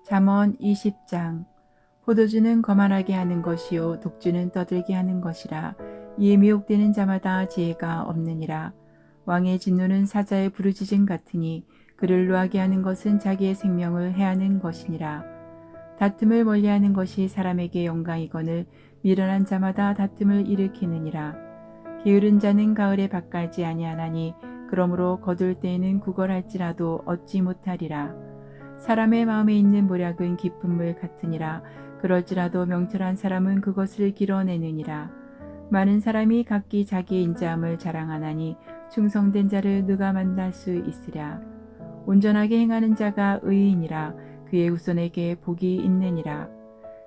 잠언 20장. 포도주는 거만하게 하는 것이요 독주는 떠들게 하는 것이라. 이에 미혹되는 자마다 지혜가 없느니라. 왕의 진노는 사자의 부르짖음 같으니 그를 노하게 하는 것은 자기의 생명을 해하는 것이니라. 다툼을 멀리하는 것이 사람에게 영광이거늘 미련한 자마다 다툼을 일으키느니라. 게으른 자는 가을에 밭갈지 아니하나니 그러므로 거둘 때에는 구걸할지라도 얻지 못하리라. 사람의 마음에 있는 모략은 깊은 물 같으니라. 그럴지라도 명철한 사람은 그것을 길어내느니라. 많은 사람이 각기 자기의 인자함을 자랑하나니 충성된 자를 누가 만날 수 있으랴. 온전하게 행하는 자가 의인이라. 그의 후손에게 복이 있느니라.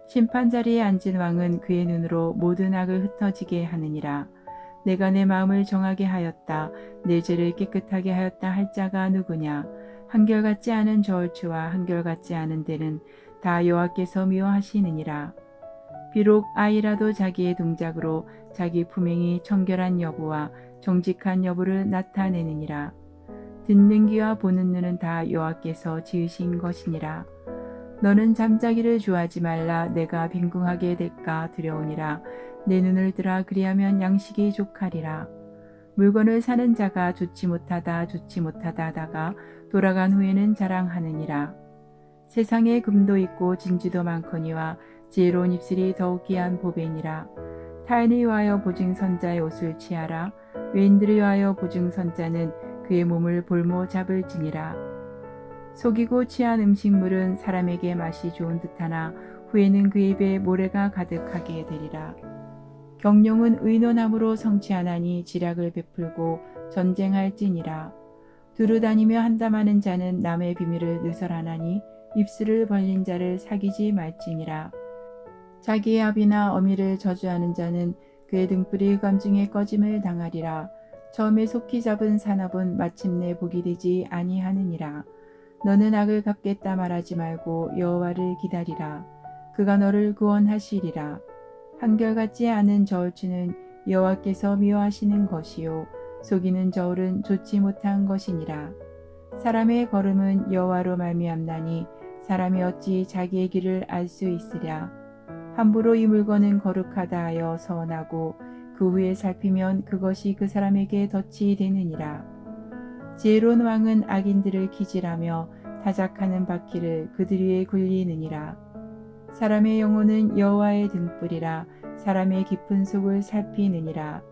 심판 자리에 앉은 왕은 그의 눈으로 모든 악을 흩어지게 하느니라. 내가 내 마음을 정하게 하였다. 내 죄를 깨끗하게 하였다 할 자가 누구냐. 한결같지 않은 저울추와 한결같지 않은 데는 다 여호와께서 미워하시느니라. 비록 아이라도 자기의 동작으로 자기 품행이 청결한 여부와 정직한 여부를 나타내느니라. 듣는 귀와 보는 눈은 다 여호와께서 지으신 것이니라. 너는 잠자기를 좋아하지 말라. 내가 빈궁하게 될까 두려우니라. 내 눈을 뜨라. 그리하면 양식이 족하리라. 물건을 사는 자가 좋지 못하다 하다가 돌아간 후에는 자랑하느니라. 세상에 금도 있고 진주도 많거니와 지혜로운 입술이 더욱 귀한 보배니라. 타인을 위하여 보증 선자의 옷을 취하라. 외인들을 위하여 보증 선자는 그의 몸을 볼모 잡을지니라. 속이고 취한 음식물은 사람에게 맛이 좋은 듯하나 후에는 그 입에 모래가 가득하게 되리라. 경영은 의논함으로 성취하나니 지략을 베풀고 전쟁할지니라. 두루 다니며 한담하는 자는 남의 비밀을 누설하나니 입술을 벌린 자를 사귀지 말지니라. 자기의 아비나 어미를 저주하는 자는 그의 등불이 흑암중에 꺼짐을 당하리라. 처음에 속히 잡은 산업은 마침내 복이 되지 아니하느니라. 너는 악을 갚겠다 말하지 말고 여호와를 기다리라. 그가 너를 구원하시리라. 한결같지 않은 저울추는 여호와께서 미워하시는 것이요 속이는 저울은 좋지 못한 것이니라. 사람의 걸음은 여호와로 말미암나니 사람이 어찌 자기의 길을 알 수 있으랴. 함부로 이 물건은 거룩하다 하여 서원하고 그 후에 살피면 그것이 그 사람에게 덫이 되느니라. 지혜로운 왕은 악인들을 기질하며 타작하는 바퀴를 그들 위에 굴리느니라. 사람의 영혼은 여호와의 등불이라. 사람의 깊은 속을 살피느니라.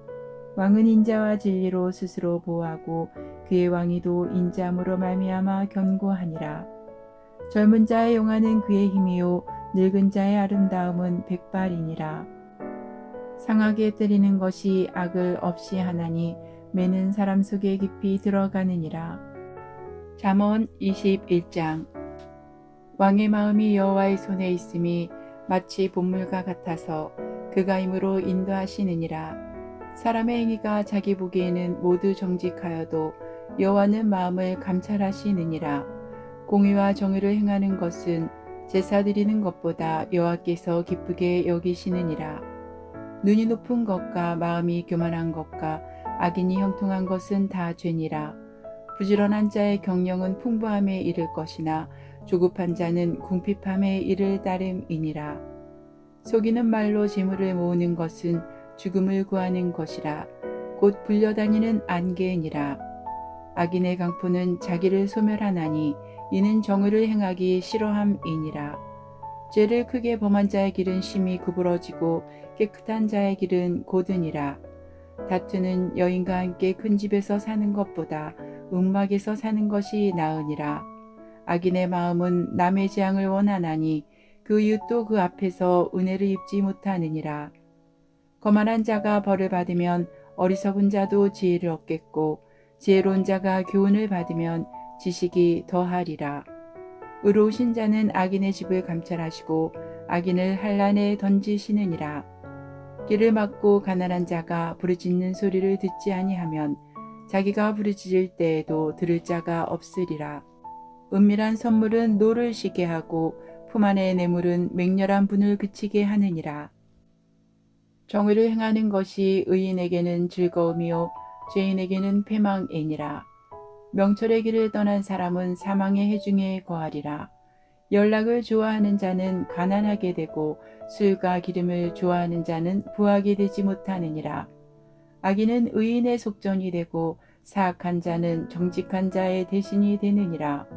왕은 인자와 진리로 스스로 보호하고 그의 왕위도 인자함으로 말미암아 견고하니라. 젊은 자의 용화는 그의 힘이요 늙은 자의 아름다움은 백발이니라. 상하게 때리는 것이 악을 없이 하나니 매는 사람 속에 깊이 들어가느니라. 잠언 21장. 왕의 마음이 여호와의 손에 있음이 마치 봇물과 같아서 그가 힘으로 인도하시느니라. 사람의 행위가 자기 보기에는 모두 정직하여도 여호와는 마음을 감찰하시느니라. 공의와 정의를 행하는 것은 제사 드리는 것보다 여호와께서 기쁘게 여기시느니라. 눈이 높은 것과 마음이 교만한 것과 악인이 형통한 것은 다 죄니라. 부지런한 자의 경영은 풍부함에 이를 것이나 조급한 자는 궁핍함에 이를 따름이니라. 속이는 말로 재물을 모으는 것은 죽음을 구하는 것이라. 곧 불려다니는 안개니라. 악인의 강포는 자기를 소멸하나니 이는 정의를 행하기 싫어함이니라. 죄를 크게 범한 자의 길은 심히 구부러지고 깨끗한 자의 길은 고드니라. 다투는 여인과 함께 큰 집에서 사는 것보다 움막에서 사는 것이 나으니라. 악인의 마음은 남의 재앙을 원하나니 그 이웃도 그 앞에서 은혜를 입지 못하느니라. 거만한 자가 벌을 받으면 어리석은 자도 지혜를 얻겠고 지혜로운 자가 교훈을 받으면 지식이 더하리라. 의로우신 자는 악인의 집을 감찰하시고 악인을 한란에 던지시느니라. 길을 막고 가난한 자가 부르짖는 소리를 듣지 아니하면 자기가 부르짖을 때에도 들을 자가 없으리라. 은밀한 선물은 노를 쉬게 하고 품 안의 뇌물은 맹렬한 분을 그치게 하느니라. 정의를 행하는 것이 의인에게는 즐거움이요 죄인에게는 패망이니라. 명철의 길을 떠난 사람은 사망의 해중에 거하리라. 연락을 좋아하는 자는 가난하게 되고 술과 기름을 좋아하는 자는 부하게 되지 못하느니라. 악인은 의인의 속전이 되고 사악한 자는 정직한 자의 대신이 되느니라.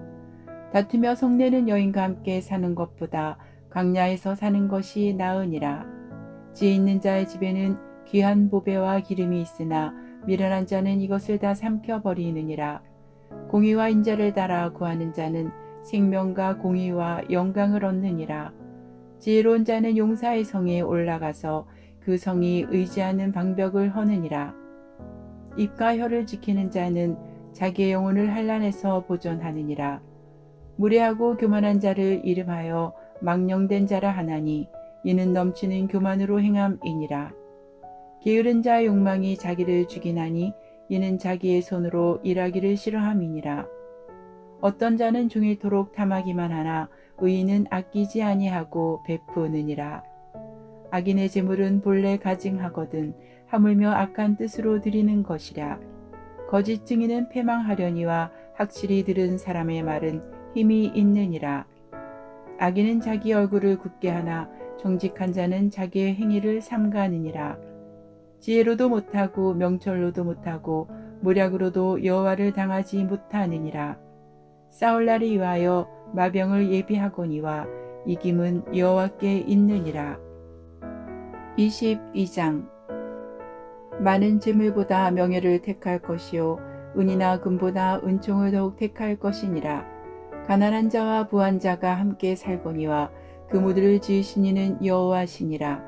다투며 성내는 여인과 함께 사는 것보다 광야에서 사는 것이 나으니라. 지혜 있는 자의 집에는 귀한 보배와 기름이 있으나 미련한 자는 이것을 다 삼켜버리느니라. 공의와 인자를 따라 구하는 자는 생명과 공의와 영광을 얻느니라. 지혜로운 자는 용사의 성에 올라가서 그 성이 의지하는 방벽을 허느니라. 입과 혀를 지키는 자는 자기의 영혼을 환난에서 보존하느니라. 무례하고 교만한 자를 이름하여 망령된 자라 하나니 이는 넘치는 교만으로 행함이니라. 게으른 자의 욕망이 자기를 죽이나니 이는 자기의 손으로 일하기를 싫어함이니라. 어떤 자는 종일토록 탐하기만 하나 의인은 아끼지 아니하고 베푸느니라. 악인의 재물은 본래 가증하거든 하물며 악한 뜻으로 드리는 것이라. 거짓 증인은 패망하려니와 확실히 들은 사람의 말은 힘이 있느니라. 악인은 자기 얼굴을 굳게 하나 정직한 자는 자기의 행위를 삼가느니라. 지혜로도 못하고 명철로도 못하고 모략으로도 여호와를 당하지 못하느니라. 싸울 날을 위하여 마병을 예비하거니와 이김은 여호와께 있느니라. 22장. 많은 재물보다 명예를 택할 것이요 은이나 금보다 은총을 더욱 택할 것이니라. 가난한 자와 부한 자가 함께 살거니와 그 무들을 지으신 이는 여호와시니라.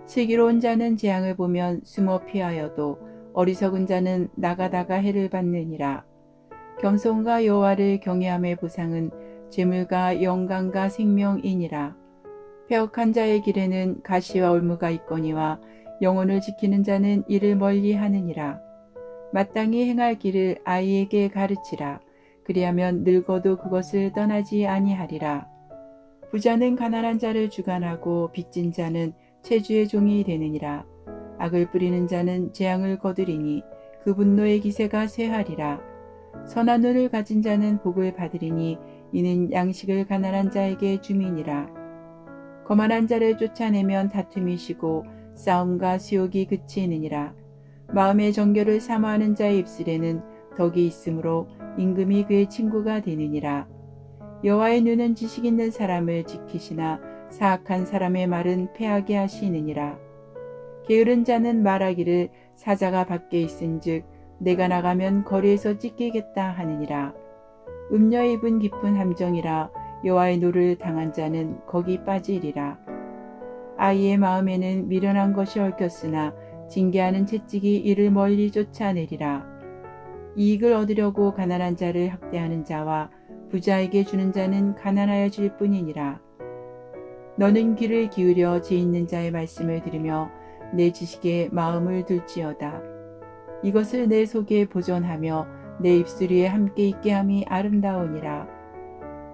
슬기로운 자는 재앙을 보면 숨어 피하여도 어리석은 자는 나가다가 해를 받느니라. 겸손과 여호와를 경외함의 보상은 재물과 영광과 생명이니라. 패역한 자의 길에는 가시와 올무가 있거니와 영혼을 지키는 자는 이를 멀리 하느니라. 마땅히 행할 길을 아이에게 가르치라. 그리하면 늙어도 그것을 떠나지 아니하리라. 부자는 가난한 자를 주관하고 빚진 자는 체주의 종이 되느니라. 악을 뿌리는 자는 재앙을 거두리니 그 분노의 기세가 쇠하리라. 선한 눈을 가진 자는 복을 받으리니 이는 양식을 가난한 자에게 주민이라. 거만한 자를 쫓아내면 다툼이 쉬고 싸움과 수욕이 그치느니라. 마음의 정결을 사모하는 자의 입술에는 덕이 있으므로 임금이 그의 친구가 되느니라. 여호와의 눈은 지식 있는 사람을 지키시나 사악한 사람의 말은 패하게 하시느니라. 게으른 자는 말하기를 사자가 밖에 있은즉 내가 나가면 거리에서 찢기겠다 하느니라. 음녀 입은 깊은 함정이라 여호와의 노를 당한 자는 거기 빠지리라. 아이의 마음에는 미련한 것이 얽혔으나 징계하는 채찍이 이를 멀리 쫓아내리라. 이익을 얻으려고 가난한 자를 학대하는 자와 부자에게 주는 자는 가난하여질 뿐이니라. 너는 귀를 기울여 지혜 있는 자의 말씀을 들으며 내 지식에 마음을 둘지어다. 이것을 내 속에 보존하며 내 입술 위에 함께 있게 함이 아름다우니라.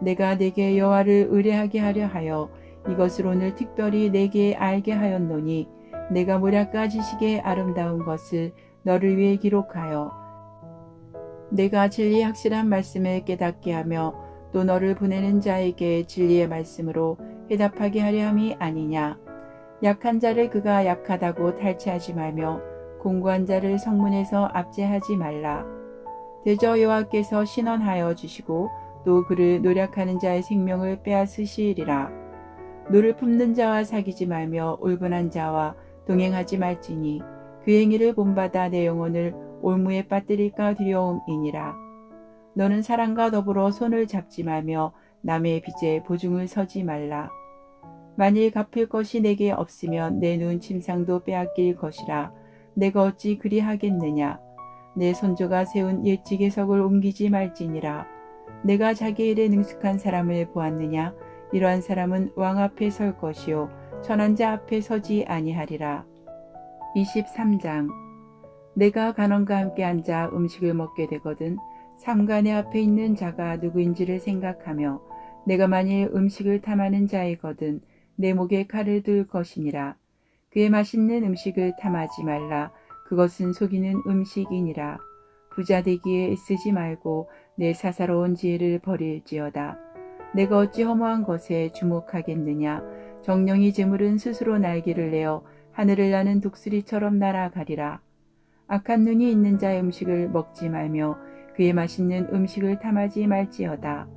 내가 내게 여호와를 의뢰하게 하려 하여 이것을 오늘 특별히 내게 알게 하였노니 내가 모략과 지식의 아름다운 것을 너를 위해 기록하여 내가 진리의 확실한 말씀을 깨닫게 하며 또 너를 보내는 자에게 진리의 말씀으로 회답하게 하려 함이 아니냐. 약한 자를 그가 약하다고 탈취하지 말며 공고한 자를 성문에서 압제하지 말라. 대저 여호와께서 신원하여 주시고 또 그를 노력하는 자의 생명을 빼앗으시리라. 노를 품는 자와 사귀지 말며 울분한 자와 동행하지 말지니 그 행위를 본받아 내 영혼을 올무에 빠뜨릴까 두려움이니라. 너는 사랑과 더불어 손을 잡지 말며 남의 빚에 보증을 서지 말라. 만일 갚을 것이 내게 없으면 내 눈 침상도 빼앗길 것이라. 내가 어찌 그리하겠느냐. 내 손조가 세운 옛 지계석을 옮기지 말지니라. 내가 자기 일에 능숙한 사람을 보았느냐. 이러한 사람은 왕 앞에 설 것이요 천한 자 앞에 서지 아니하리라. 23장. 내가 간원과 함께 앉아 음식을 먹게 되거든 삼가 내 앞에 있는 자가 누구인지를 생각하며 내가 만일 음식을 탐하는 자이거든 내 목에 칼을 둘 것이니라. 그의 맛있는 음식을 탐하지 말라. 그것은 속이는 음식이니라. 부자 되기에 애쓰지 말고 내 사사로운 지혜를 버릴지어다. 내가 어찌 허무한 것에 주목하겠느냐. 정령이 재물은 스스로 날개를 내어 하늘을 나는 독수리처럼 날아가리라. 악한 눈이 있는 자의 음식을 먹지 말며 그의 맛있는 음식을 탐하지 말지어다.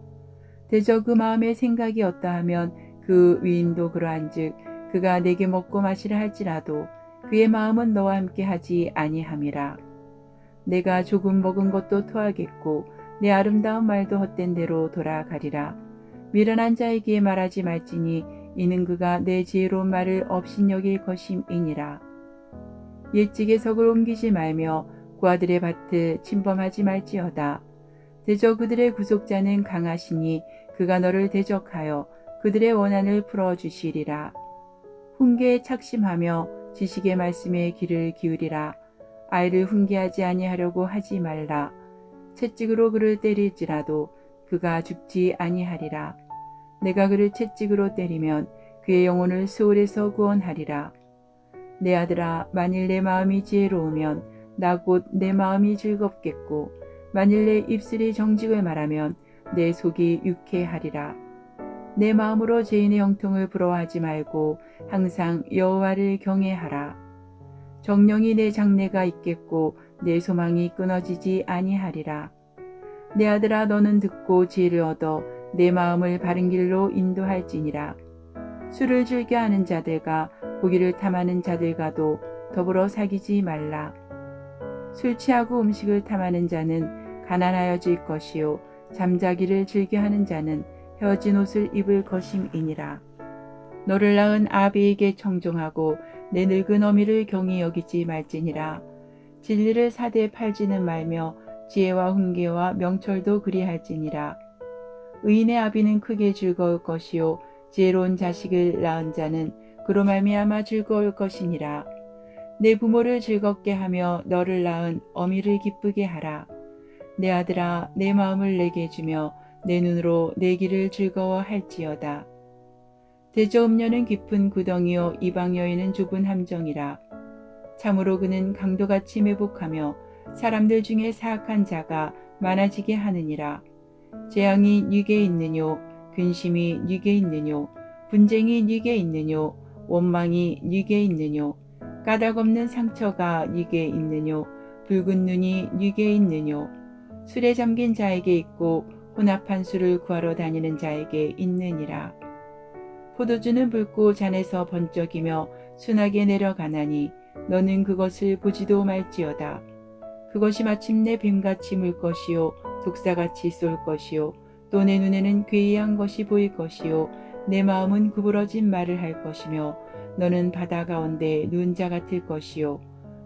대저 그 마음의 생각이 어떠하면 그 위인도 그러한즉 그가 내게 먹고 마시라 할지라도 그의 마음은 너와 함께 하지 아니함이라. 내가 조금 먹은 것도 토하겠고 내 아름다운 말도 헛된 대로 돌아가리라. 미련한 자에게 말하지 말지니 이는 그가 내 지혜로운 말을 업신여길 것임이니라. 일찍의 석을 옮기지 말며 고아들의 밭을 침범하지 말지어다. 대저 그들의 구속자는 강하시니 그가 너를 대적하여 그들의 원한을 풀어주시리라. 훈계에 착심하며 지식의 말씀에 귀를 기울이라. 아이를 훈계하지 아니하려고 하지 말라. 채찍으로 그를 때릴지라도 그가 죽지 아니하리라. 내가 그를 채찍으로 때리면 그의 영혼을 수월에서 구원하리라. 내 아들아, 만일 내 마음이 지혜로우면 나 곧 내 마음이 즐겁겠고 만일 내 입술이 정직을 말하면 내 속이 유쾌하리라. 내 마음으로 죄인의 형통을 부러워하지 말고 항상 여호와를 경외하라. 정령이 내 장래가 있겠고 내 소망이 끊어지지 아니하리라. 내 아들아, 너는 듣고 지혜를 얻어 내 마음을 바른 길로 인도할지니라. 술을 즐겨하는 자들과 고기를 탐하는 자들과도 더불어 사귀지 말라. 술 취하고 음식을 탐하는 자는 가난하여질 것이요 잠자기를 즐겨하는 자는 헤어진 옷을 입을 것임이니라. 너를 낳은 아비에게 청종하고 내 늙은 어미를 경히 여기지 말지니라. 진리를 사대에 팔지는 말며 지혜와 훈계와 명철도 그리할지니라. 의인의 아비는 크게 즐거울 것이요 지혜로운 자식을 낳은 자는 그로 말미암아 즐거울 것이니라. 내 부모를 즐겁게 하며 너를 낳은 어미를 기쁘게 하라. 내 아들아, 내 마음을 내게 주며 내 눈으로 내 길을 즐거워할지어다. 대저 음녀는 깊은 구덩이요 이방 여인은 좁은 함정이라. 참으로 그는 강도같이 매복하며 사람들 중에 사악한 자가 많아지게 하느니라. 재앙이 네게 있느뇨, 근심이 네게 있느뇨, 분쟁이 네게 있느뇨, 원망이 네게 있느뇨, 까닭없는 상처가 네게 있느뇨, 붉은 눈이 네게 있느뇨, 술에 잠긴 자에게 있고 혼합한 술을 구하러 다니는 자에게 있느니라. 포도주는 붉고 잔에서 번쩍이며 순하게 내려가나니 너는 그것을 보지도 말지어다. 그것이 마침내 뱀같이 물 것이요 독사같이 쏠 것이요 또 내 눈에는 괴이한 것이 보일 것이요 내 마음은 구부러진 말을 할 것이며 너는 바다 가운데 누운 자 같을 것이요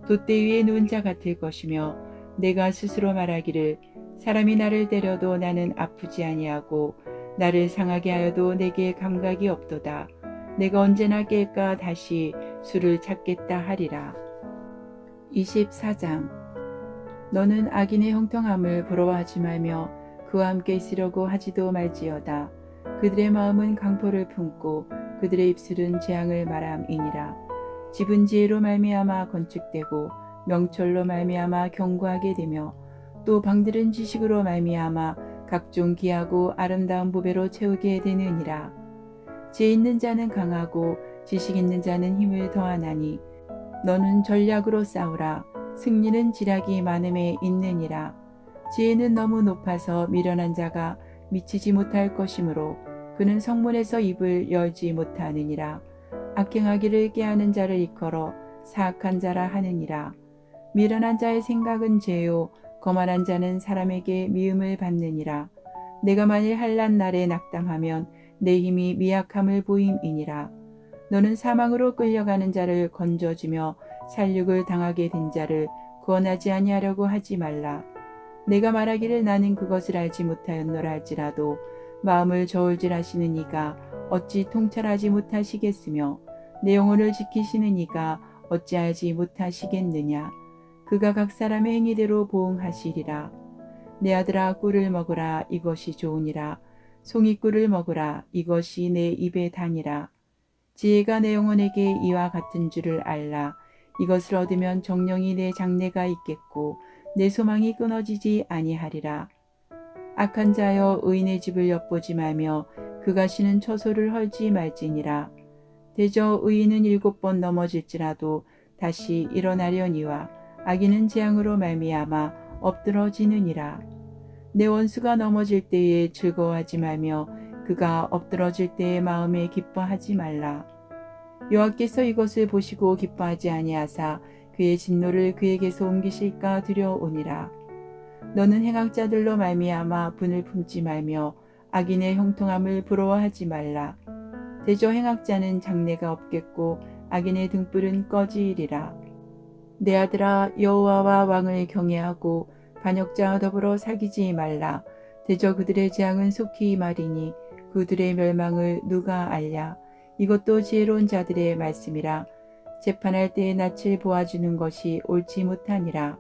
돛대 위에 누운 자 같을 것이며 내가 스스로 말하기를 사람이 나를 때려도 나는 아프지 아니하고 나를 상하게 하여도 내게 감각이 없도다. 내가 언제나 깰까 다시 술을 찾겠다 하리라. 24장. 너는 악인의 형통함을 부러워하지 말며 그와 함께 있으려고 하지도 말지어다. 그들의 마음은 강포를 품고 그들의 입술은 재앙을 말함이니라. 집은 지혜로 말미암아 건축되고 명철로 말미암아 견고하게 되며 또 방들은 지식으로 말미암아 각종 귀하고 아름다운 보배로 채우게 되느니라. 지혜 있는 자는 강하고 지식 있는 자는 힘을 더하나니 너는 전략으로 싸우라. 승리는 지략이 많음에 있느니라. 지혜는 너무 높아서 미련한 자가 미치지 못할 것이므로 그는 성문에서 입을 열지 못하느니라. 악행하기를 깨하는 자를 이끌어 사악한 자라 하느니라. 미련한 자의 생각은 죄요 거만한 자는 사람에게 미움을 받느니라. 내가 만일 환난 날에 낙담하면 내 힘이 미약함을 보임이니라. 너는 사망으로 끌려가는 자를 건져주며 살육을 당하게 된 자를 구원하지 아니하려고 하지 말라. 내가 말하기를 나는 그것을 알지 못하였노라 할지라도 마음을 저울질하시는 이가 어찌 통찰하지 못하시겠으며 내 영혼을 지키시는 이가 어찌 알지 못하시겠느냐. 그가 각 사람의 행위대로 보응하시리라. 내 아들아, 꿀을 먹으라. 이것이 좋으니라. 송이꿀을 먹으라. 이것이 내 입에 다니라. 지혜가 내 영혼에게 이와 같은 줄을 알라. 이것을 얻으면 정령이 내 장래가 있겠고 내 소망이 끊어지지 아니하리라. 악한 자여 의인의 집을 엿보지 말며 그가 쉬는 처소를 헐지 말지니라. 대저 의인은 7번 넘어질지라도 다시 일어나려니와 악인은 재앙으로 말미암아 엎드러지느니라. 내 원수가 넘어질 때에 즐거워하지 말며 그가 엎드러질 때에 마음에 기뻐하지 말라. 여호와께서 이것을 보시고 기뻐하지 아니하사 그의 진노를 그에게서 옮기실까 두려우니라. 너는 행악자들로 말미암아 분을 품지 말며 악인의 형통함을 부러워하지 말라. 대저 행악자는 장래가 없겠고 악인의 등불은 꺼지리라. 내 아들아, 여호와와 왕을 경외하고 반역자와 더불어 사귀지 말라. 대저 그들의 재앙은 속히 임하리니 그들의 멸망을 누가 알랴. 이것도 지혜로운 자들의 말씀이라. 재판할 때에 낯을 보아주는 것이 옳지 못하니라.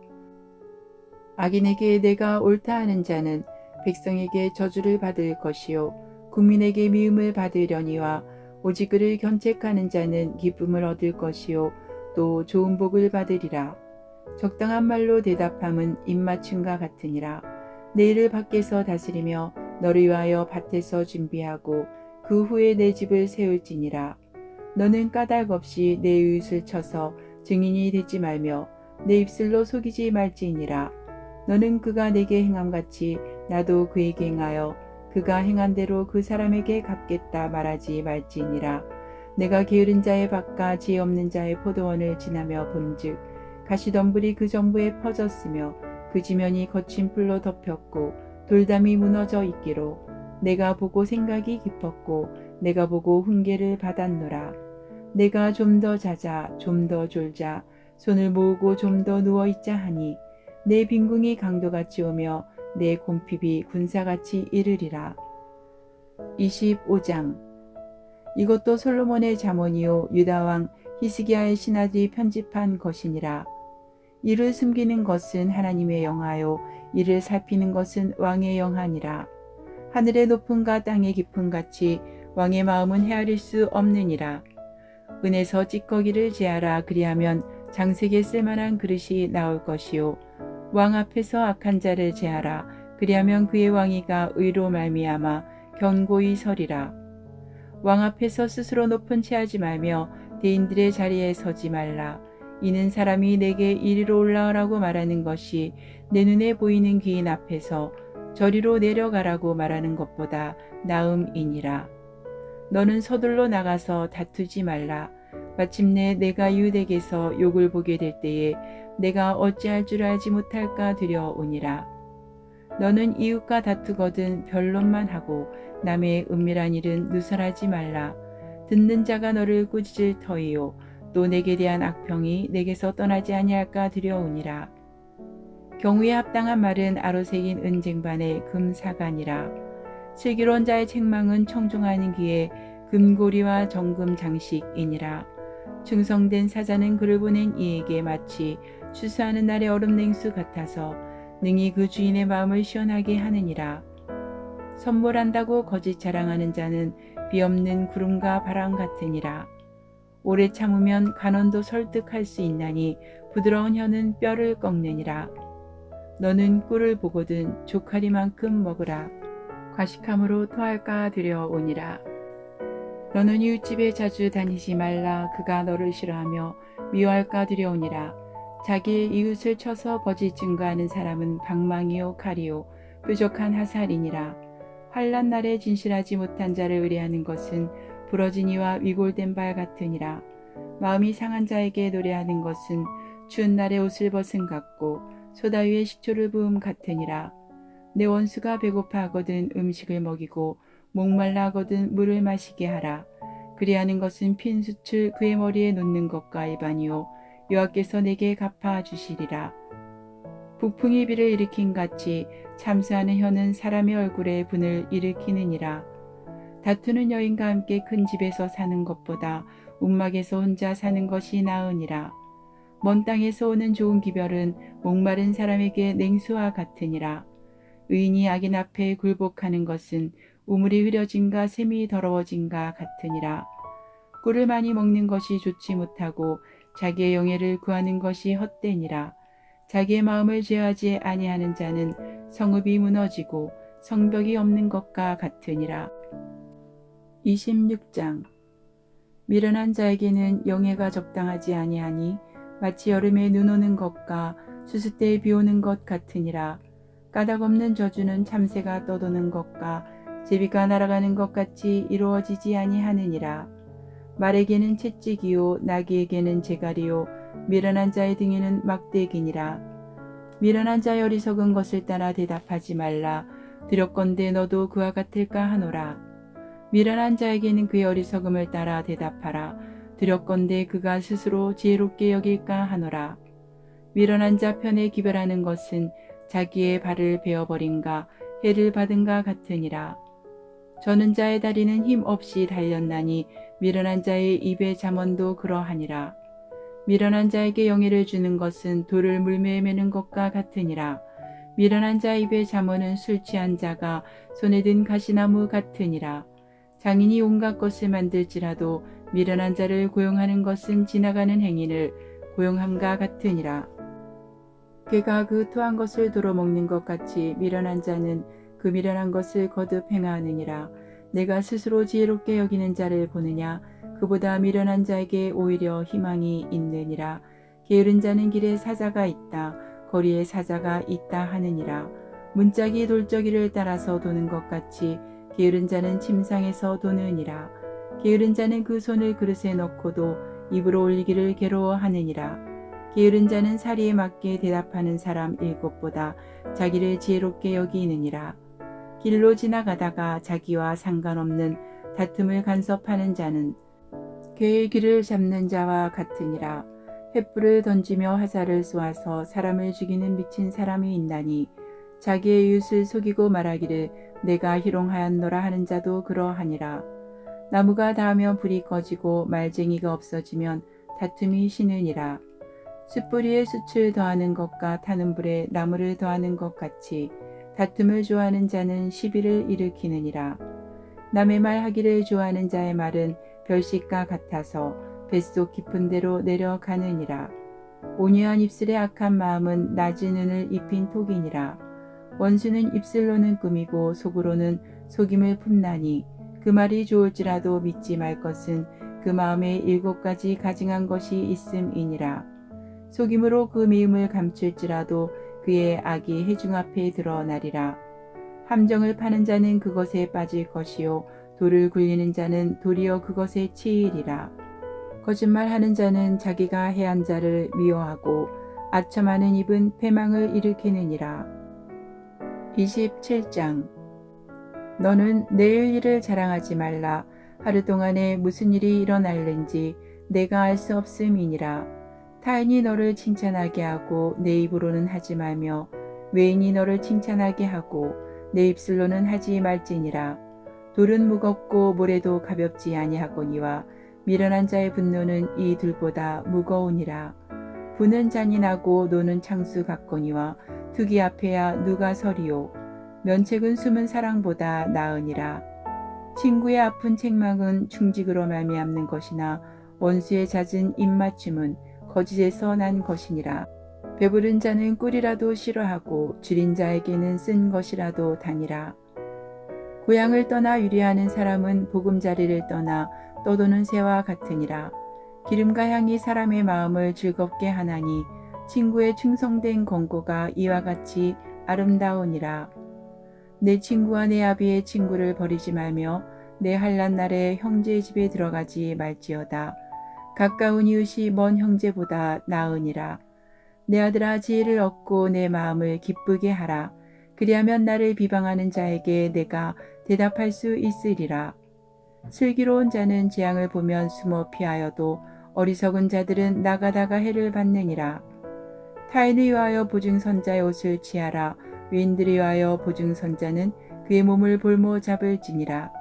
악인에게 내가 옳다 하는 자는 백성에게 저주를 받을 것이요 국민에게 미움을 받으려니와 오직 그를 견책하는 자는 기쁨을 얻을 것이요 또 좋은 복을 받으리라. 적당한 말로 대답함은 입맞춤과 같으니라. 내 일을 밖에서 다스리며 너를 위하여 밭에서 준비하고 그 후에 내 집을 세울지니라. 너는 까닭 없이 내 이웃을 쳐서 증인이 되지 말며 내 입술로 속이지 말지니라. 너는 그가 내게 행함같이 나도 그에게 행하여 그가 행한 대로 그 사람에게 갚겠다 말하지 말지니라. 내가 게으른 자의 밭과 지혜 없는 자의 포도원을 지나며 본즉 가시덤불이 그 정부에 퍼졌으며 그 지면이 거친 풀로 덮였고 돌담이 무너져 있기로 내가 보고 생각이 깊었고 내가 보고 훈계를 받았노라. 내가 좀 더 자자 좀 더 졸자 손을 모으고 좀 더 누워있자 하니 내 빈궁이 강도같이 오며 내 곰핍이 군사같이 이르리라. 25장. 이것도 솔로몬의 잠언이요 유다왕 히스기야의 신하들이 편집한 것이니라. 이를 숨기는 것은 하나님의 영하요 이를 살피는 것은 왕의 영하니라. 하늘의 높음과 땅의 깊음 같이 왕의 마음은 헤아릴 수 없느니라. 은에서 찌꺼기를 제하라. 그리하면 장색에 쓸만한 그릇이 나올 것이요 왕 앞에서 악한 자를 제하라. 그리하면 그의 왕위가 의로 말미암아 견고히 서리라. 왕 앞에서 스스로 높은 채 하지 말며 대인들의 자리에 서지 말라. 이는 사람이 내게 이리로 올라오라고 말하는 것이 내 눈에 보이는 귀인 앞에서 저리로 내려가라고 말하는 것보다 나음이니라. 너는 서둘러 나가서 다투지 말라. 마침내 내가 이웃에게서 욕을 보게 될 때에 내가 어찌할 줄 알지 못할까 두려우니라. 너는 이웃과 다투거든 변론만 하고 남의 은밀한 일은 누설하지 말라. 듣는 자가 너를 꾸짖을 터이요 또 내게 대한 악평이 내게서 떠나지 아니할까 두려우니라. 경우에 합당한 말은 아로새긴 은쟁반의 금사간이라. 슬기로운 자의 책망은 청종하는 귀에 금고리와 정금 장식이니라. 충성된 사자는 그를 보낸 이에게 마치 추수하는 날의 얼음 냉수 같아서 능히 그 주인의 마음을 시원하게 하느니라. 선물한다고 거짓 자랑하는 자는 비없는 구름과 바람 같으니라. 오래 참으면 간원도 설득할 수 있나니 부드러운 혀는 뼈를 꺾느니라. 너는 꿀을 보거든 조카리만큼 먹으라. 과식함으로 토할까 두려우니라. 너는 이웃집에 자주 다니지 말라. 그가 너를 싫어하며 미워할까 두려우니라. 자기의 이웃을 쳐서 거짓 증거하는 사람은 방망이요 칼이요 뾰족한 하살이니라. 환난 날에 진실하지 못한 자를 의뢰하는 것은 부러진 이와 위골된 발 같으니라. 마음이 상한 자에게 노래하는 것은 추운 날에 옷을 벗은 같고 소다 위에 식초를 부음 같으니라. 내 원수가 배고파하거든 음식을 먹이고 목말라 하거든 물을 마시게 하라. 그리하는 것은 핀 숯을 그의 머리에 놓는 것과 일반이요 여호와께서 내게 갚아주시리라. 북풍이 비를 일으킨 같이 참수하는 혀는 사람의 얼굴에 분을 일으키느니라. 다투는 여인과 함께 큰 집에서 사는 것보다 움막에서 혼자 사는 것이 나으니라. 먼 땅에서 오는 좋은 기별은 목마른 사람에게 냉수와 같으니라. 의인이 악인 앞에 굴복하는 것은 우물이 흐려짐과 샘이 더러워짐과 같으니라. 꿀을 많이 먹는 것이 좋지 못하고 자기의 영예를 구하는 것이 헛되니라. 자기의 마음을 제어하지 아니하는 자는 성읍이 무너지고 성벽이 없는 것과 같으니라. 26장. 미련한 자에게는 영예가 적당하지 아니하니 마치 여름에 눈 오는 것과 수수 때에 비 오는 것 같으니라. 까닭 없는 저주는 참새가 떠도는 것과 제비가 날아가는 것 같이 이루어지지 아니하느니라. 말에게는 채찍이요 나귀에게는 재갈이요 미련한 자의 등에는 막대기니라. 미련한 자의 어리석은 것을 따라 대답하지 말라. 두렵건대 너도 그와 같을까 하노라. 미련한 자에게는 그의 어리석음을 따라 대답하라. 두렵건대 그가 스스로 지혜롭게 여길까 하노라. 미련한 자 편에 기별하는 것은 자기의 발을 베어버린가 해를 받은가 같으니라. 저는 자의 다리는 힘 없이 달렸나니 미련한 자의 입의 잠언도 그러하니라. 미련한 자에게 영예를 주는 것은 돌을 물매에 매는 것과 같으니라. 미련한 자 입의 잠언은 술 취한 자가 손에 든 가시나무 같으니라. 장인이 온갖 것을 만들지라도 미련한 자를 고용하는 것은 지나가는 행인을 고용함과 같으니라. 개가 그 토한 것을 도로 먹는 것 같이 미련한 자는 그 미련한 것을 거듭 행하느니라. 내가 스스로 지혜롭게 여기는 자를 보느냐? 그보다 미련한 자에게 오히려 희망이 있느니라. 게으른 자는 길에 사자가 있다. 거리에 사자가 있다 하느니라. 문짝이 돌적이를 따라서 도는 것 같이 게으른 자는 침상에서 도느니라. 게으른 자는 그 손을 그릇에 넣고도 입으로 올리기를 괴로워하느니라. 게으른 자는 사리에 맞게 대답하는 사람 7보다 자기를 지혜롭게 여기느니라. 길로 지나가다가 자기와 상관없는 다툼을 간섭하는 자는 개의 길을 잡는 자와 같으니라. 횃불을 던지며 화살을 쏘아서 사람을 죽이는 미친 사람이 있나니 자기의 이웃을 속이고 말하기를 내가 희롱하였노라 하는 자도 그러하니라. 나무가 닿으면 불이 꺼지고 말쟁이가 없어지면 다툼이 쉬느니라. 숯불이에 숯을 더하는 것과 타는 불에 나무를 더하는 것 같이 다툼을 좋아하는 자는 시비를 일으키느니라. 남의 말 하기를 좋아하는 자의 말은 별식과 같아서 뱃속 깊은 데로 내려가느니라. 온유한 입술의 악한 마음은 낮은 은을 입힌 톡이니라. 원수는 입술로는 꾸미고 속으로는 속임을 품나니 그 말이 좋을지라도 믿지 말 것은 그 마음에 7가지 가증한 것이 있음이니라. 속임으로 그 미움을 감출지라도 그의 악이 회중 앞에 드러나리라. 함정을 파는 자는 그것에 빠질 것이요 돌을 굴리는 자는 도리어 그것에 치이리라. 거짓말하는 자는 자기가 해한 자를 미워하고 아첨하는 입은 패망을 일으키느니라. 27장. 너는 내일 일을 자랑하지 말라. 하루 동안에 무슨 일이 일어날는지 내가 알 수 없음이니라. 타인이 너를 칭찬하게 하고 내 입으로는 하지 말며 외인이 너를 칭찬하게 하고 내 입술로는 하지 말지니라. 돌은 무겁고 모래도 가볍지 아니하거니와 미련한 자의 분노는 이 둘보다 무거우니라. 부는 잔인하고 노는 창수 같거니와 투기 앞에야 누가 서리요. 면책은 숨은 사랑보다 나으니라. 친구의 아픈 책망은 충직으로 말미암는 것이나 원수의 잦은 입맞춤은 거짓에서 난 것이니라. 배부른 자는 꿀이라도 싫어하고 줄인 자에게는 쓴 것이라도 다니라. 고향을 떠나 유리하는 사람은 보금자리를 떠나 떠도는 새와 같으니라. 기름과 향이 사람의 마음을 즐겁게 하나니 친구의 충성된 권고가 이와 같이 아름다우니라. 내 친구와 내 아비의 친구를 버리지 말며 내 환난 날에 형제의 집에 들어가지 말지어다. 가까운 이웃이 먼 형제보다 나으니라. 내 아들아 지혜를 얻고 내 마음을 기쁘게 하라. 그리하면 나를 비방하는 자에게 내가 대답할 수 있으리라. 슬기로운 자는 재앙을 보면 숨어 피하여도 어리석은 자들은 나가다가 해를 받느니라. 타인을 위하여 보증선자의 옷을 취하라. 외인들을 위하여 보증선자는 그의 몸을 볼모 잡을지니라.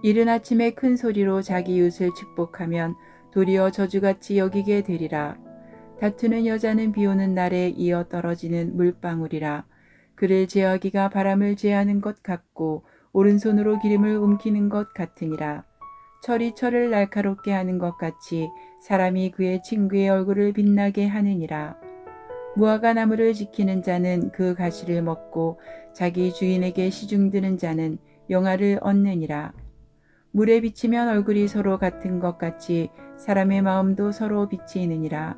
이른 아침에 큰 소리로 자기 이웃을 축복하면 도리어 저주같이 여기게 되리라. 다투는 여자는 비오는 날에 이어 떨어지는 물방울이라. 그를 제어하기가 바람을 제하는 것 같고 오른손으로 기름을 움키는 것 같으니라. 철이 철을 날카롭게 하는 것 같이 사람이 그의 친구의 얼굴을 빛나게 하느니라. 무화과 나무를 지키는 자는 그 가시를 먹고 자기 주인에게 시중드는 자는 영화를 얻느니라. 물에 비치면 얼굴이 서로 같은 것 같이 사람의 마음도 서로 비치느니라.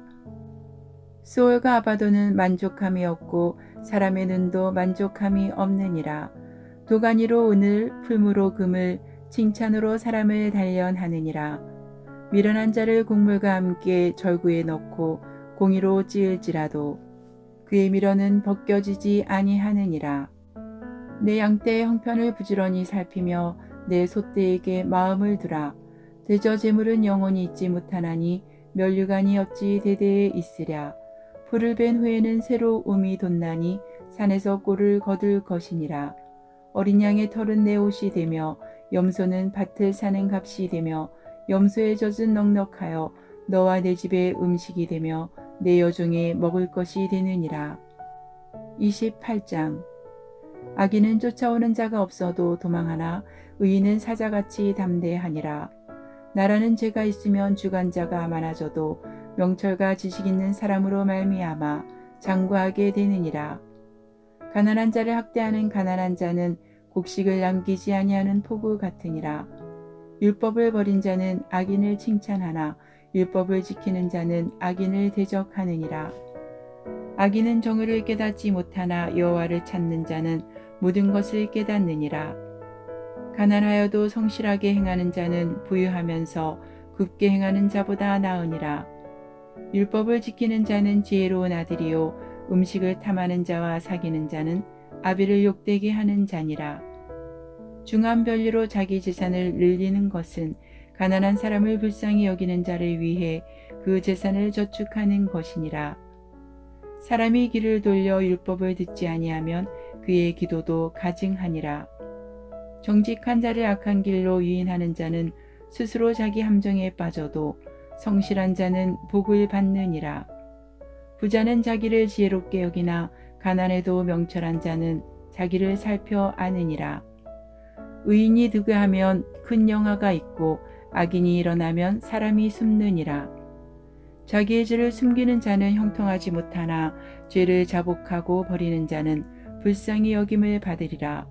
소울과 아바도는 만족함이 없고 사람의 눈도 만족함이 없느니라. 도가니로 은을, 풀무로 금을, 칭찬으로 사람을 단련하느니라. 미련한 자를 곡물과 함께 절구에 넣고 공의로 찌을지라도 그의 미련은 벗겨지지 아니하느니라. 내 양떼의 형편을 부지런히 살피며 내 소떼에게 마음을 두라. 대저 재물은 영원히 있지 못하나니 면류관이 어찌 대대에 있으랴. 풀을 벤 후에는 새로 움이 돋나니 산에서 꼴을 거둘 것이니라. 어린 양의 털은 내 옷이 되며 염소는 밭을 사는 값이 되며 염소의 젖은 넉넉하여 너와 내 집의 음식이 되며 내 여종의 먹을 것이 되느니라. 28장. 악인은 쫓아오는 자가 없어도 도망하나 의인은 사자같이 담대하니라. 나라는 죄가 있으면 주관자가 많아져도 명철과 지식 있는 사람으로 말미암아 장구하게 되느니라. 가난한 자를 학대하는 가난한 자는 곡식을 남기지 아니하는 포구 같으니라. 율법을 버린 자는 악인을 칭찬하나 율법을 지키는 자는 악인을 대적하느니라. 악인은 정의를 깨닫지 못하나 여호와를 찾는 자는 모든 것을 깨닫느니라. 가난하여도 성실하게 행하는 자는 부유하면서 굽게 행하는 자보다 나으니라. 율법을 지키는 자는 지혜로운 아들이요 음식을 탐하는 자와 사귀는 자는 아비를 욕되게 하는 자니라. 중한 변리로 자기 재산을 늘리는 것은 가난한 사람을 불쌍히 여기는 자를 위해 그 재산을 저축하는 것이니라. 사람이 귀를 돌려 율법을 듣지 아니하면 그의 기도도 가증하니라. 정직한 자를 악한 길로 유인하는 자는 스스로 자기 함정에 빠져도 성실한 자는 복을 받느니라. 부자는 자기를 지혜롭게 여기나 가난해도 명철한 자는 자기를 살펴 아느니라. 의인이 득하면 큰 영화가 있고 악인이 일어나면 사람이 숨느니라. 자기의 죄를 숨기는 자는 형통하지 못하나 죄를 자복하고 버리는 자는 불쌍히 여김을 받으리라.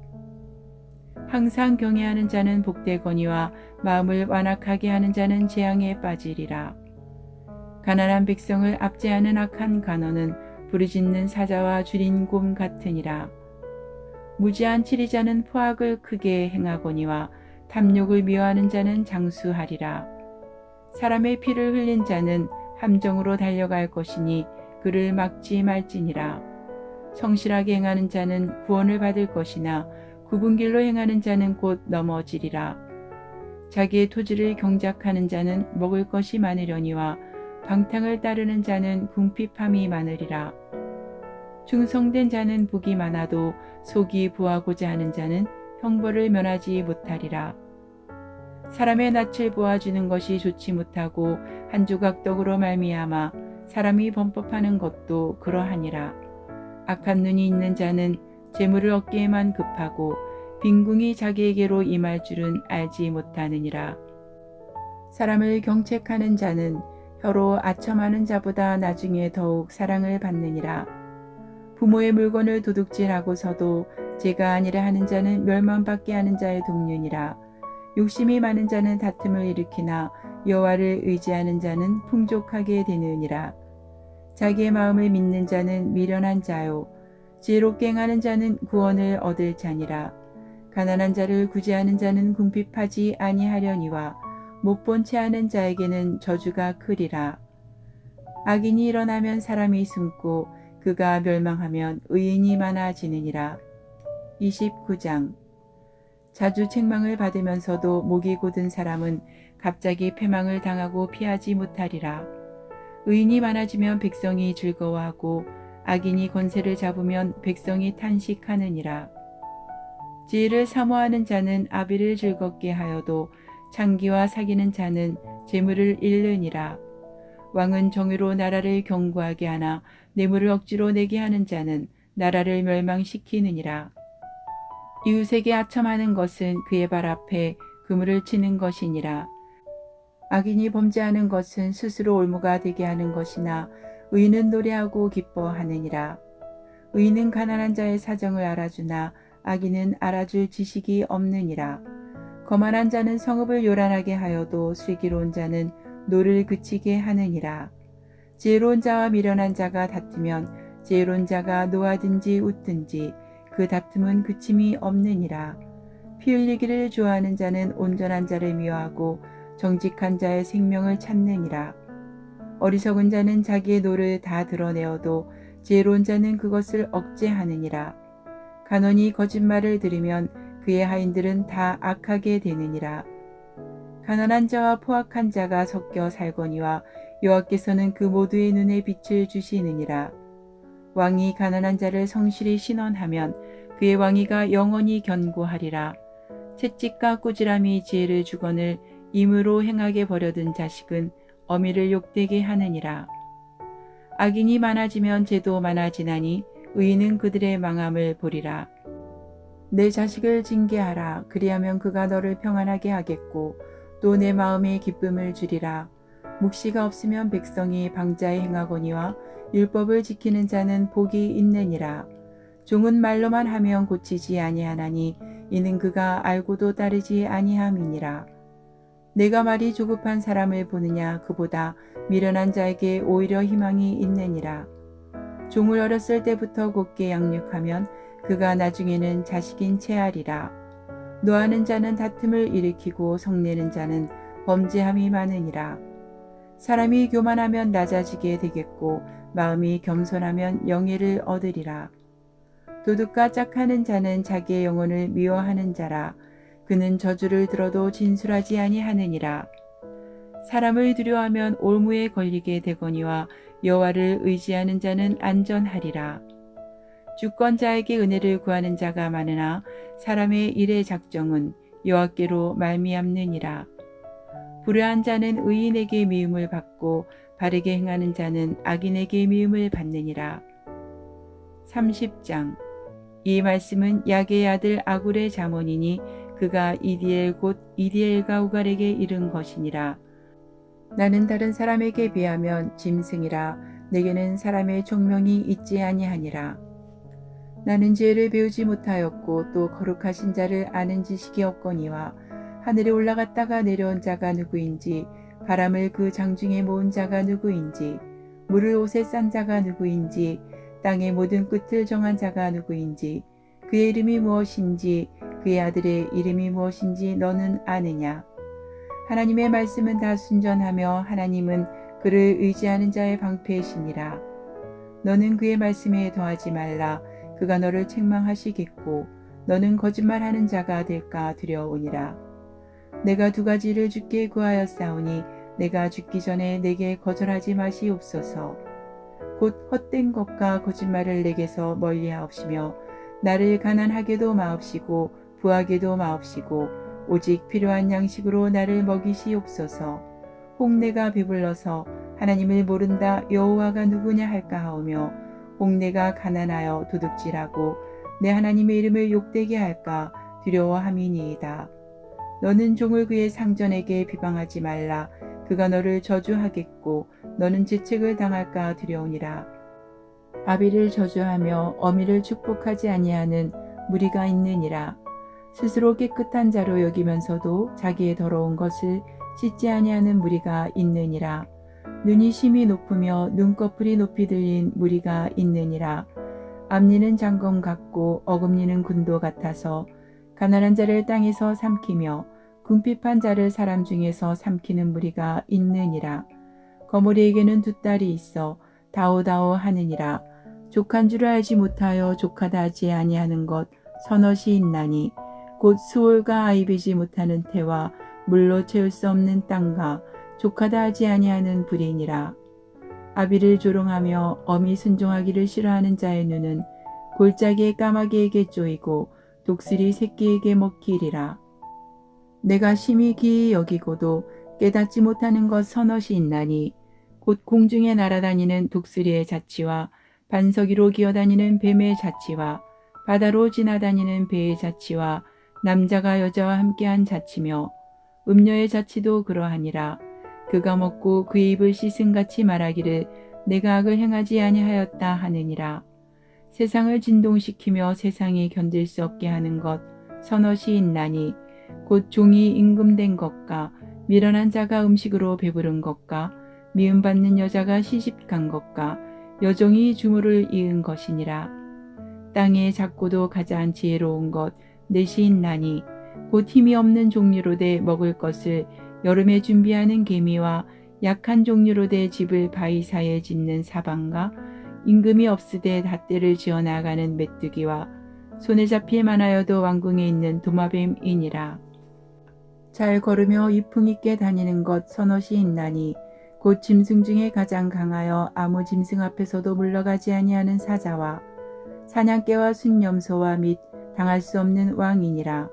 항상 경외하는 자는 복되거니와 마음을 완악하게 하는 자는 재앙에 빠지리라. 가난한 백성을 압제하는 악한 간언은 부르짖는 사자와 줄인 곰 같으니라. 무지한 치리자는 포악을 크게 행하거니와 탐욕을 미워하는 자는 장수하리라. 사람의 피를 흘린 자는 함정으로 달려갈 것이니 그를 막지 말지니라. 성실하게 행하는 자는 구원을 받을 것이나 굽은 길로 행하는 자는 곧 넘어지리라. 자기의 토지를 경작하는 자는 먹을 것이 많으려니와 방탕을 따르는 자는 궁핍함이 많으리라. 충성된 자는 복이 많아도 속이 부하고자 하는 자는 형벌을 면하지 못하리라. 사람의 낯을 보아주는 것이 좋지 못하고 한 조각 떡으로 말미암아 사람이 범법하는 것도 그러하니라. 악한 눈이 있는 자는 재물을 얻기에만 급하고 빈궁이 자기에게로 임할 줄은 알지 못하느니라. 사람을 경책하는 자는 혀로 아첨하는 자보다 나중에 더욱 사랑을 받느니라. 부모의 물건을 도둑질하고서도 죄가 아니라 하는 자는 멸망받게 하는 자의 동류니라. 욕심이 많은 자는 다툼을 일으키나 여호와를 의지하는 자는 풍족하게 되느니라. 자기의 마음을 믿는 자는 미련한 자요 지혜롭게 행하는 자는 구원을 얻을 자니라. 가난한 자를 구제하는 자는 궁핍하지 아니하려니와 못본 채 하는 자에게는 저주가 크리라. 악인이 일어나면 사람이 숨고 그가 멸망하면 의인이 많아지느니라. 29장. 자주 책망을 받으면서도 목이 곧은 사람은 갑자기 패망을 당하고 피하지 못하리라. 의인이 많아지면 백성이 즐거워하고 악인이 권세를 잡으면 백성이 탄식하느니라. 지혜를 사모하는 자는 아비를 즐겁게 하여도 창기와 사귀는 자는 재물을 잃느니라. 왕은 정의로 나라를 견고하게 하나 뇌물을 억지로 내게 하는 자는 나라를 멸망시키느니라. 이웃에게 아첨하는 것은 그의 발 앞에 그물을 치는 것이니라. 악인이 범죄하는 것은 스스로 올무가 되게 하는 것이나 의인은 노래하고 기뻐하느니라. 의인은 가난한 자의 사정을 알아주나 악인은 알아줄 지식이 없느니라. 거만한 자는 성읍을 요란하게 하여도 슬기로운 자는 노를 그치게 하느니라. 지혜로운 자와 미련한 자가 다투면 지혜로운 자가 노하든지 웃든지 그 다툼은 그침이 없느니라. 피 흘리기를 좋아하는 자는 온전한 자를 미워하고 정직한 자의 생명을 찾느니라. 어리석은 자는 자기의 노를 다 드러내어도 지혜로운 자는 그것을 억제하느니라. 간원이 거짓말을 들으면 그의 하인들은 다 악하게 되느니라. 가난한 자와 포악한 자가 섞여 살거니와 여호와께서는 그 모두의 눈에 빛을 주시느니라. 왕이 가난한 자를 성실히 신원하면 그의 왕위가 영원히 견고하리라. 채찍과 꾸지람이 지혜를 주거늘 임으로 행하게 버려둔 자식은 어미를 욕되게 하느니라. 악인이 많아지면 죄도 많아지나니 의인은 그들의 망함을 보리라. 내 자식을 징계하라. 그리하면 그가 너를 평안하게 하겠고 또 내 마음에 기쁨을 주리라. 묵시가 없으면 백성이 방자에 행하거니와 율법을 지키는 자는 복이 있느니라. 종은 말로만 하면 고치지 아니하나니 이는 그가 알고도 따르지 아니함이니라. 내가 말이 조급한 사람을 보느냐 그보다 미련한 자에게 오히려 희망이 있느니라. 종을 어렸을 때부터 곧게 양육하면 그가 나중에는 자식인 채하리라. 노하는 자는 다툼을 일으키고 성내는 자는 범죄함이 많으니라. 사람이 교만하면 낮아지게 되겠고 마음이 겸손하면 영예를 얻으리라. 도둑과 짝하는 자는 자기의 영혼을 미워하는 자라. 그는 저주를 들어도 진술하지 아니하느니라. 사람을 두려워하면 올무에 걸리게 되거니와 여호와를 의지하는 자는 안전하리라. 주권자에게 은혜를 구하는 자가 많으나 사람의 일의 작정은 여호와께로 말미암느니라. 불의한 자는 의인에게 미움을 받고 바르게 행하는 자는 악인에게 미움을 받느니라. 30장. 이 말씀은 야게의 아들 아굴의 잠언이니 그가 이디엘 곧 이디엘과 우갈에게 이른 것이니라. 나는 다른 사람에게 비하면 짐승이라. 내게는 사람의 총명이 있지 아니하니라. 나는 지혜를 배우지 못하였고 또 거룩하신 자를 아는 지식이 없거니와 하늘에 올라갔다가 내려온 자가 누구인지 바람을 그 장중에 모은 자가 누구인지 물을 옷에 싼 자가 누구인지 땅의 모든 끝을 정한 자가 누구인지 그의 이름이 무엇인지 그의 아들의 이름이 무엇인지 너는 아느냐. 하나님의 말씀은 다 순전하며 하나님은 그를 의지하는 자의 방패이시니라. 너는 그의 말씀에 더하지 말라. 그가 너를 책망하시겠고 너는 거짓말하는 자가 될까 두려우니라. 내가 두 가지를 주께 구하였사오니 내가 죽기 전에 내게 거절하지 마시옵소서. 곧 헛된 것과 거짓말을 내게서 멀리하옵시며 나를 가난하게도 마옵시고 부하게도 마옵시고 오직 필요한 양식으로 나를 먹이시옵소서. 혹 내가 배불러서 하나님을 모른다 여호와가 누구냐 할까 하오며 혹 내가 가난하여 도둑질하고 내 하나님의 이름을 욕되게 할까 두려워함이니이다. 너는 종을 그의 상전에게 비방하지 말라. 그가 너를 저주하겠고 너는 재책을 당할까 두려우니라. 아비를 저주하며 어미를 축복하지 아니하는 무리가 있느니라. 스스로 깨끗한 자로 여기면서도 자기의 더러운 것을 씻지 아니하는 무리가 있느니라. 눈이 심히 높으며 눈꺼풀이 높이 들린 무리가 있느니라. 앞니는 장검 같고 어금니는 군도 같아서 가난한 자를 땅에서 삼키며 궁핍한 자를 사람 중에서 삼키는 무리가 있느니라. 거머리에게는 두 딸이 있어 다오다오 하느니라. 족한 줄 알지 못하여 족하다 하지 아니하는 것 서넛이 있나니 곧 수올과 아이비지 못하는 태와 물로 채울 수 없는 땅과 족하다 하지 아니하는 불이니라. 아비를 조롱하며 어미 순종하기를 싫어하는 자의 눈은 골짜기의 까마귀에게 쪼이고 독수리 새끼에게 먹히리라. 내가 심히 기이 여기고도 깨닫지 못하는 것 서넛이 있나니 곧 공중에 날아다니는 독수리의 자치와 반석이로 기어다니는 뱀의 자치와 바다로 지나다니는 배의 자치와 남자가 여자와 함께한 자치며 음녀의 자치도 그러하니라. 그가 먹고 그의 입을 씻음같이 말하기를 내가 악을 행하지 아니하였다 하느니라. 세상을 진동시키며 세상이 견딜 수 없게 하는 것 서너시 있나니 곧 종이 임금된 것과 미련한 자가 음식으로 배부른 것과 미움받는 여자가 시집간 것과 여종이 주물을 이은 것이니라. 땅의 작고도 가장 지혜로운 것 넷이 있나니 곧 힘이 없는 종류로 돼 먹을 것을 여름에 준비하는 개미와 약한 종류로 돼 집을 바위 사이에 짓는 사방과 임금이 없으되 닷대를 지어나가는 메뚜기와 손에 잡힐 만하여도 왕궁에 있는 도마뱀이니라. 잘 걸으며 위풍 있게 다니는 것 서너시 있나니 곧 짐승 중에 가장 강하여 아무 짐승 앞에서도 물러가지 아니하는 사자와 사냥개와 순념소와 및 당할 수 없는 왕이니라.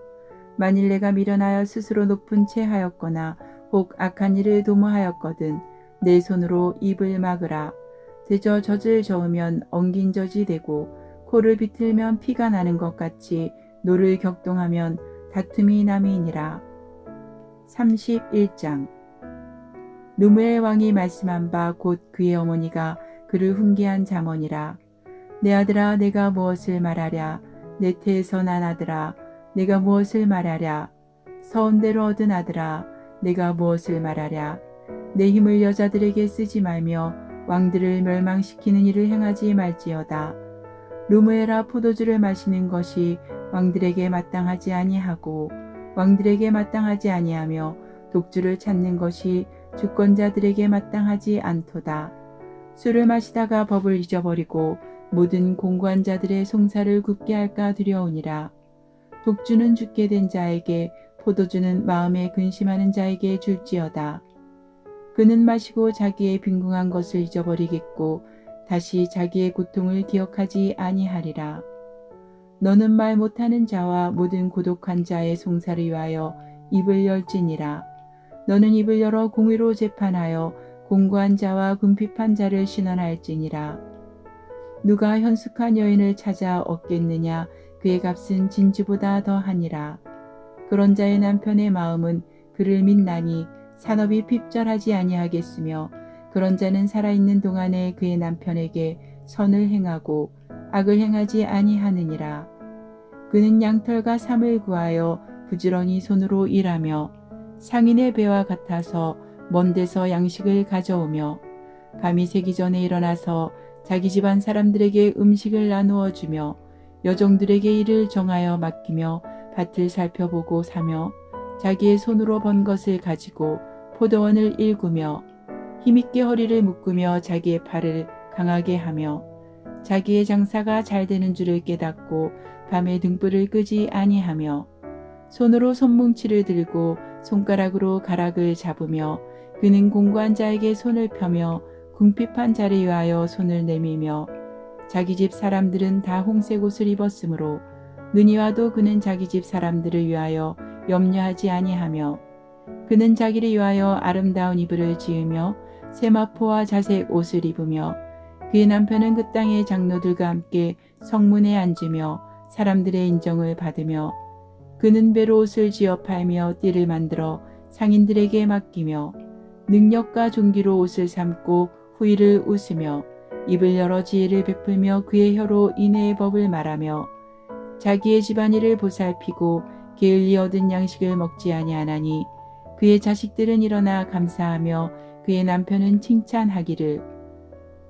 만일 내가 미련하여 스스로 높은 채 하였거나 혹 악한 일을 도모하였거든 내 손으로 입을 막으라. 대저 젖을 저으면 엉긴 젖이 되고 코를 비틀면 피가 나는 것 같이 노를 격동하면 다툼이 남이니라. 31장 누무엘 왕이 말씀한 바 곧 그의 어머니가 그를 훈계한 잠언이라. 내 아들아 내가 무엇을 말하랴. 내 태에서 난 아들아 내가 무엇을 말하랴. 서원대로 얻은 아들아 내가 무엇을 말하랴. 내 힘을 여자들에게 쓰지 말며 왕들을 멸망시키는 일을 행하지 말지어다. 루무엘아 포도주를 마시는 것이 왕들에게 마땅하지 아니하고 왕들에게 마땅하지 아니하며 독주를 찾는 것이 주권자들에게 마땅하지 않도다. 술을 마시다가 법을 잊어버리고 모든 공고한 자들의 송사를 굽게 할까 두려우니라. 독주는 죽게 된 자에게 포도주는 마음에 근심하는 자에게 줄지어다. 그는 마시고 자기의 빈궁한 것을 잊어버리겠고 다시 자기의 고통을 기억하지 아니하리라. 너는 말 못하는 자와 모든 고독한 자의 송사를 위하여 입을 열지니라. 너는 입을 열어 공의로 재판하여 공고한 자와 궁핍한 자를 신원할지니라. 누가 현숙한 여인을 찾아 얻겠느냐. 그의 값은 진주보다 더하니라. 그런 자의 남편의 마음은 그를 믿나니 산업이 핍절하지 아니하겠으며 그런 자는 살아있는 동안에 그의 남편에게 선을 행하고 악을 행하지 아니하느니라. 그는 양털과 삼을 구하여 부지런히 손으로 일하며 상인의 배와 같아서 먼 데서 양식을 가져오며 밤이 새기 전에 일어나서 자기 집안 사람들에게 음식을 나누어 주며 여종들에게 일을 정하여 맡기며 밭을 살펴보고 사며 자기의 손으로 번 것을 가지고 포도원을 일구며 힘있게 허리를 묶으며 자기의 팔을 강하게 하며 자기의 장사가 잘 되는 줄을 깨닫고 밤에 등불을 끄지 아니하며 손으로 손뭉치를 들고 손가락으로 가락을 잡으며 그는 공고한 자에게 손을 펴며 궁핍한 자를 위하여 손을 내밀며 자기 집 사람들은 다 홍색 옷을 입었으므로 눈이 와도 그는 자기 집 사람들을 위하여 염려하지 아니하며 그는 자기를 위하여 아름다운 이불을 지으며 세마포와 자색 옷을 입으며 그의 남편은 그 땅의 장로들과 함께 성문에 앉으며 사람들의 인정을 받으며 그는 배로 옷을 지어 팔며 띠를 만들어 상인들에게 맡기며 능력과 존귀로 옷을 삼고 후일을 웃으며 입을 열어 지혜를 베풀며 그의 혀로 인애의 법을 말하며 자기의 집안일을 보살피고 게을리 얻은 양식을 먹지 아니하나니 그의 자식들은 일어나 감사하며 그의 남편은 칭찬하기를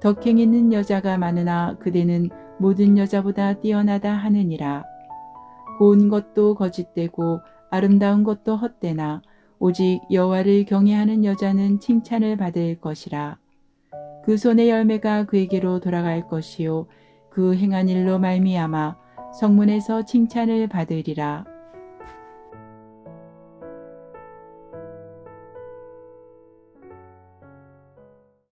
덕행 있는 여자가 많으나 그대는 모든 여자보다 뛰어나다 하느니라. 고운 것도 거짓되고 아름다운 것도 헛되나 오직 여호와를 경외하는 여자는 칭찬을 받을 것이라. 그 손의 열매가 그에게로 돌아갈 것이요 그 행한 일로 말미암아 성문에서 칭찬을 받으리라.